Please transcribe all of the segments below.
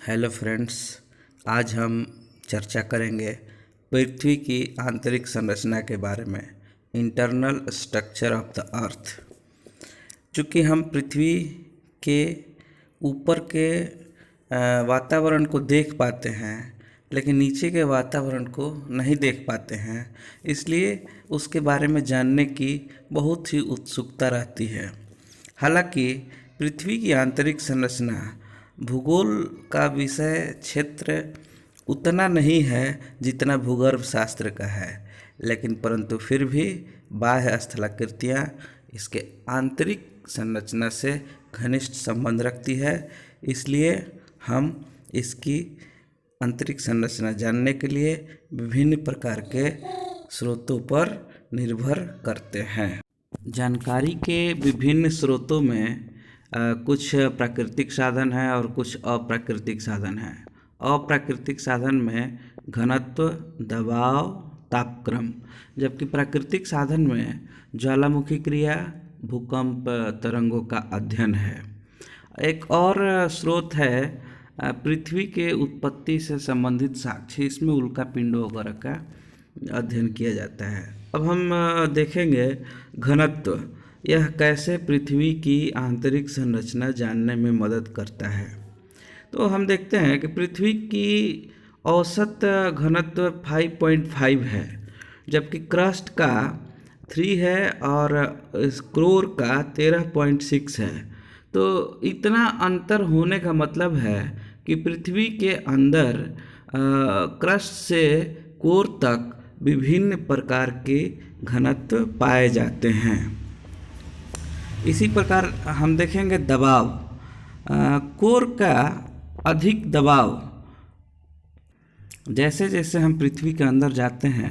Hello friends, आज हम चर्चा करेंगे पृथ्वी की आंतरिक संरचना के बारे में, internal structure of the earth. चूँकि हम पृथ्वी के ऊपर के वातावरण को देख पाते हैं लेकिन नीचे के वातावरण को नहीं देख पाते हैं, इसलिए उसके बारे में जानने की बहुत ही उत्सुकता रहती है। हालांकि पृथ्वी की आंतरिक संरचना भूगोल का विषय क्षेत्र उतना नहीं है जितना भूगर्भ शास्त्र का है, लेकिन परंतु फिर भी बाह्य स्थलाकृतियाँ इसके आंतरिक संरचना से घनिष्ठ संबंध रखती है। इसलिए हम इसकी आंतरिक संरचना जानने के लिए विभिन्न प्रकार के स्रोतों पर निर्भर करते हैं। जानकारी के विभिन्न स्रोतों में कुछ प्राकृतिक साधन हैं और कुछ अप्राकृतिक साधन हैं। अप्राकृतिक साधन में घनत्व, दबाव, तापक्रम, जबकि प्राकृतिक साधन में ज्वालामुखी क्रिया, भूकंप, तरंगों का अध्ययन है। एक और स्रोत है पृथ्वी के उत्पत्ति से संबंधित साक्ष्य, इसमें उल्का पिंडों वगैरह का अध्ययन किया जाता है। अब हम देखेंगे घनत्व, यह कैसे पृथ्वी की आंतरिक संरचना जानने में मदद करता है। तो हम देखते हैं कि पृथ्वी की औसत घनत्व 5.5 है, जबकि क्रस्ट का 3 है और कोर का 13.6 है। तो इतना अंतर होने का मतलब है कि पृथ्वी के अंदर क्रस्ट से कोर तक विभिन्न प्रकार के घनत्व पाए जाते हैं। इसी प्रकार हम देखेंगे दबाव, कोर का अधिक दबाव, जैसे जैसे हम पृथ्वी के अंदर जाते हैं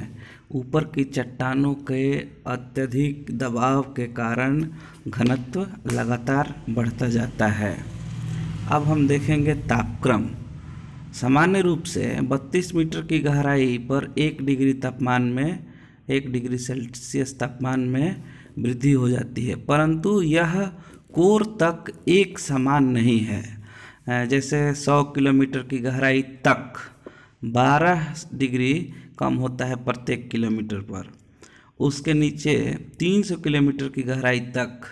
ऊपर की चट्टानों के अत्यधिक दबाव के कारण घनत्व लगातार बढ़ता जाता है। अब हम देखेंगे तापक्रम। सामान्य रूप से 32 मीटर की गहराई पर 1 डिग्री तापमान में 1 डिग्री सेल्सियस तापमान में वृद्धि हो जाती है, परंतु यह कोर तक एक समान नहीं है। जैसे 100 किलोमीटर की गहराई तक 12 डिग्री कम होता है प्रत्येक किलोमीटर पर, उसके नीचे 300 किलोमीटर की गहराई तक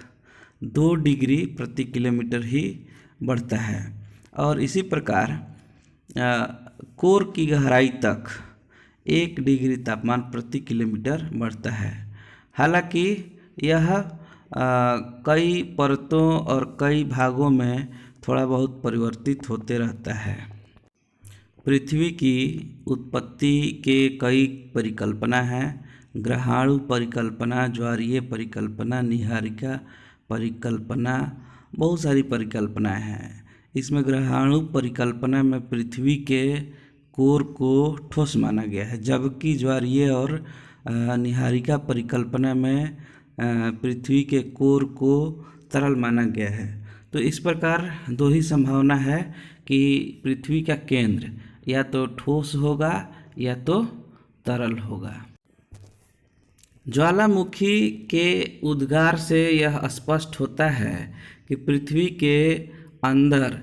2 डिग्री प्रति किलोमीटर ही बढ़ता है, और इसी प्रकार कोर की गहराई तक 1 डिग्री तापमान प्रति किलोमीटर बढ़ता है। हालांकि यह कई परतों और कई भागों में थोड़ा बहुत परिवर्तित होते रहता है। पृथ्वी की उत्पत्ति के कई परिकल्पना हैं। ग्रहाणु परिकल्पना, ज्वारीय परिकल्पना, नीहारिका परिकल्पना, बहुत सारी परिकल्पनाएं हैं। इसमें ग्रहाणु परिकल्पना में पृथ्वी के कोर को ठोस माना गया है, जबकि ज्वारीय और नीहारिका परिकल्पना में पृथ्वी के कोर को तरल माना गया है। तो इस प्रकार दो ही संभावना है कि पृथ्वी का केंद्र या तो ठोस होगा या तो तरल होगा। ज्वालामुखी के उद्गार से यह स्पष्ट होता है कि पृथ्वी के अंदर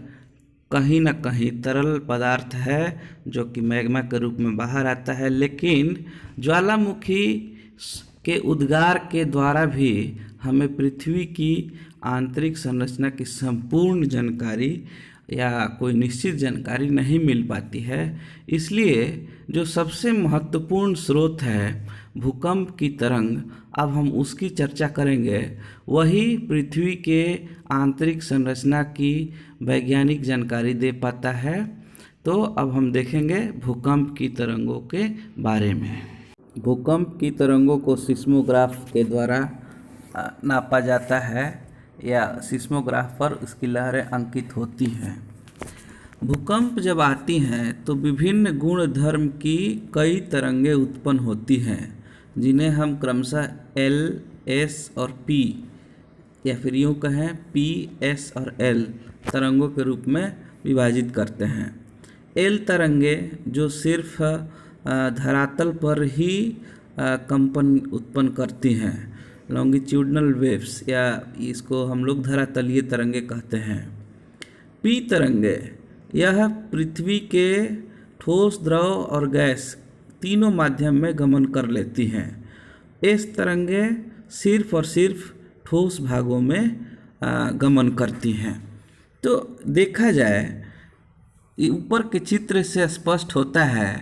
कहीं न कहीं तरल पदार्थ है जो कि मैग्मा के रूप में बाहर आता है, लेकिन ज्वालामुखी के उद्गार के द्वारा भी हमें पृथ्वी की आंतरिक संरचना की संपूर्ण जानकारी या कोई निश्चित जानकारी नहीं मिल पाती है। इसलिए जो सबसे महत्वपूर्ण स्रोत है भूकंप की तरंग, अब हम उसकी चर्चा करेंगे। वही पृथ्वी के आंतरिक संरचना की वैज्ञानिक जानकारी दे पाता है। तो अब हम देखेंगे भूकंप की तरंगों के बारे में। भूकंप की तरंगों को सिस्मोग्राफ के द्वारा नापा जाता है या सिस्मोग्राफ पर उसकी लहरें अंकित होती हैं। भूकंप जब आती हैं तो विभिन्न गुण धर्म की कई तरंगें उत्पन्न होती हैं, जिन्हें हम क्रमशः एल, एस और पी, या फिर यूँ कहें पी, एस और एल तरंगों के रूप में विभाजित करते हैं। एल तरंगें जो सिर्फ धरातल पर ही कंपन उत्पन्न करती हैं, लॉन्गिट्यूडनल वेव्स, या इसको हम लोग धरातलीय तरंगे कहते हैं। पी तरंगे यह पृथ्वी के ठोस, द्रव और गैस तीनों माध्यम में गमन कर लेती हैं। इस तरंगें सिर्फ और सिर्फ ठोस भागों में गमन करती हैं। तो देखा जाए, ऊपर के चित्र से स्पष्ट होता है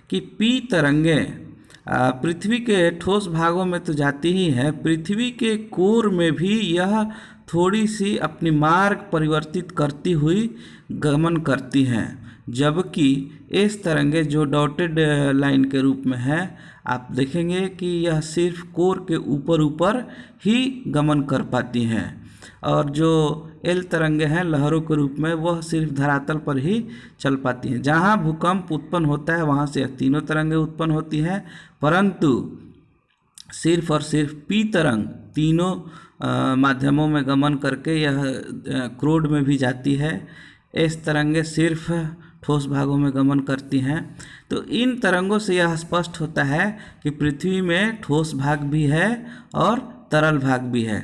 कि पी तरंगें पृथ्वी के ठोस भागों में तो जाती ही है, पृथ्वी के कोर में भी यह थोड़ी सी अपनी मार्ग परिवर्तित करती हुई गमन करती हैं। जबकि इस तरंगे जो डॉटेड लाइन के रूप में है, आप देखेंगे कि यह सिर्फ कोर के ऊपर ऊपर ही गमन कर पाती हैं, और जो एल तरंगे हैं लहरों के रूप में, वह सिर्फ धरातल पर ही चल पाती हैं। जहाँ भूकंप उत्पन्न होता है वहाँ से तीनों तरंगें उत्पन्न होती हैं, परंतु सिर्फ और सिर्फ पी तरंग तीनों माध्यमों में गमन करके यह क्रोड में भी जाती है। इस तरंगें सिर्फ ठोस भागों में गमन करती हैं। तो इन तरंगों से यह स्पष्ट होता है कि पृथ्वी में ठोस भाग भी है और तरल भाग भी है।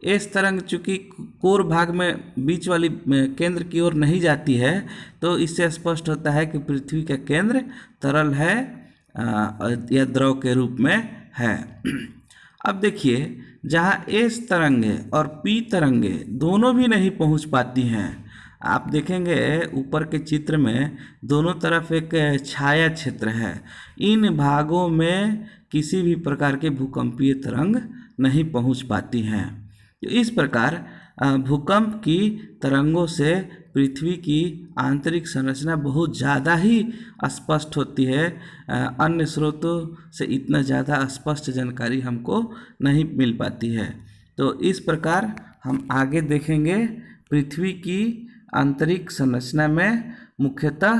इस तरंग चूँकि कोर भाग में बीच वाली केंद्र की ओर नहीं जाती है, तो इससे स्पष्ट होता है कि पृथ्वी का केंद्र तरल है या द्रव के रूप में है। अब देखिए, जहाँ एस तरंगे और पी तरंगे दोनों भी नहीं पहुँच पाती हैं, आप देखेंगे ऊपर के चित्र में दोनों तरफ एक छाया क्षेत्र है। इन भागों में किसी भी प्रकार के भूकंपीय तरंग नहीं पहुँच पाती हैं। तो इस प्रकार भूकंप की तरंगों से पृथ्वी की आंतरिक संरचना बहुत ज़्यादा ही स्पष्ट होती है। अन्य स्रोतों से इतना ज़्यादा स्पष्ट जानकारी हमको नहीं मिल पाती है। तो इस प्रकार हम आगे देखेंगे पृथ्वी की आंतरिक संरचना में मुख्यतः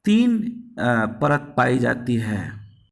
3 परत पाई जाती है।